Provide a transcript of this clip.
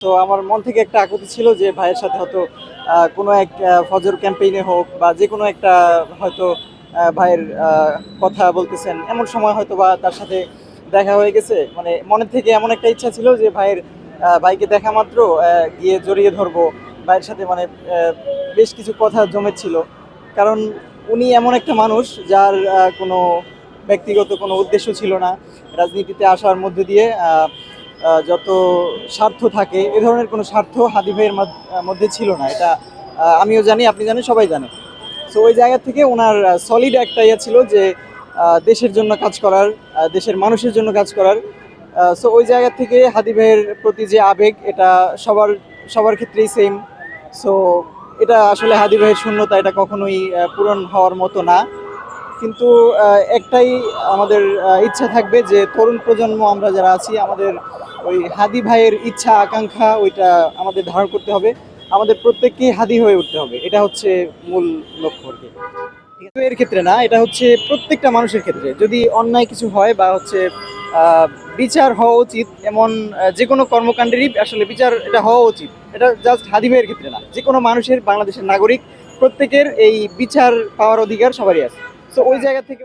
তো আমার মন থেকে একটা আকুতি ছিল যে ভাইয়ের সাথে হয়তো কোনো এক ফজর ক্যাম্পেইনে হোক বা যে কোনো একটা হয়তো ভাইয়ের কথা বলতেছেন এমন সময় হয়তো বা তার সাথে দেখা হয়ে গেছে, মানে মনের থেকে এমন একটা ইচ্ছা ছিল যে ভাইকে দেখা মাত্র গিয়ে জড়িয়ে ধরবো ভাইয়ের সাথে, মানে বেশ কিছু কথা জমেছিল। কারণ উনি এমন একটা মানুষ যার কোনো ব্যক্তিগত কোনো উদ্দেশ্য ছিল না রাজনীতিতে আসার মধ্যে দিয়ে। যত স্বার্থ থাকে এ ধরনের কোনো স্বার্থ হাদি ভাইয়ের মধ্যে ছিল না, এটা আমিও জানি, আপনি জানেন, সবাই জানে। সো ওই জায়গা থেকে ওনার সলিড একটা ইয়ে ছিল যে দেশের জন্য কাজ করার, দেশের মানুষের জন্য কাজ করার। সো ওই জায়গা থেকে হাদি ভাইয়ের প্রতি যে আবেগ, এটা সবার সবার ক্ষেত্রেই সেম। সো এটা আসলে হাদি ভাইয়ের শূন্যতা, এটা কখনোই পূরণ হওয়ার মতো না। কিন্তু একটাই আমাদের ইচ্ছা থাকবে যে তরুণ প্রজন্ম আমরা যারা আছি, আমাদের ওই হাদি ভাইয়ের ইচ্ছা আকাঙ্ক্ষা ওইটা আমাদের ধারণ করতে হবে। আমাদের প্রত্যেককেই হাদি হয়ে উঠতে হবে, এটা হচ্ছে মূল লক্ষ্য আর কি। কিন্তু এর ক্ষেত্রে না, এটা হচ্ছে প্রত্যেকটা মানুষের ক্ষেত্রে যদি অন্যায় কিছু হয় বা হচ্ছে আহ, বিচার হওয়া উচিত এমন যে কোনো কর্মকাণ্ডেরই আসলে বিচার এটা হওয়া উচিত। এটা জাস্ট হাদি ভাইয়ের ক্ষেত্রে না, যে কোনো মানুষের, বাংলাদেশের নাগরিক প্রত্যেকের এই বিচার পাওয়ার অধিকার সবারই আছে। তো ওই জায়গা থেকে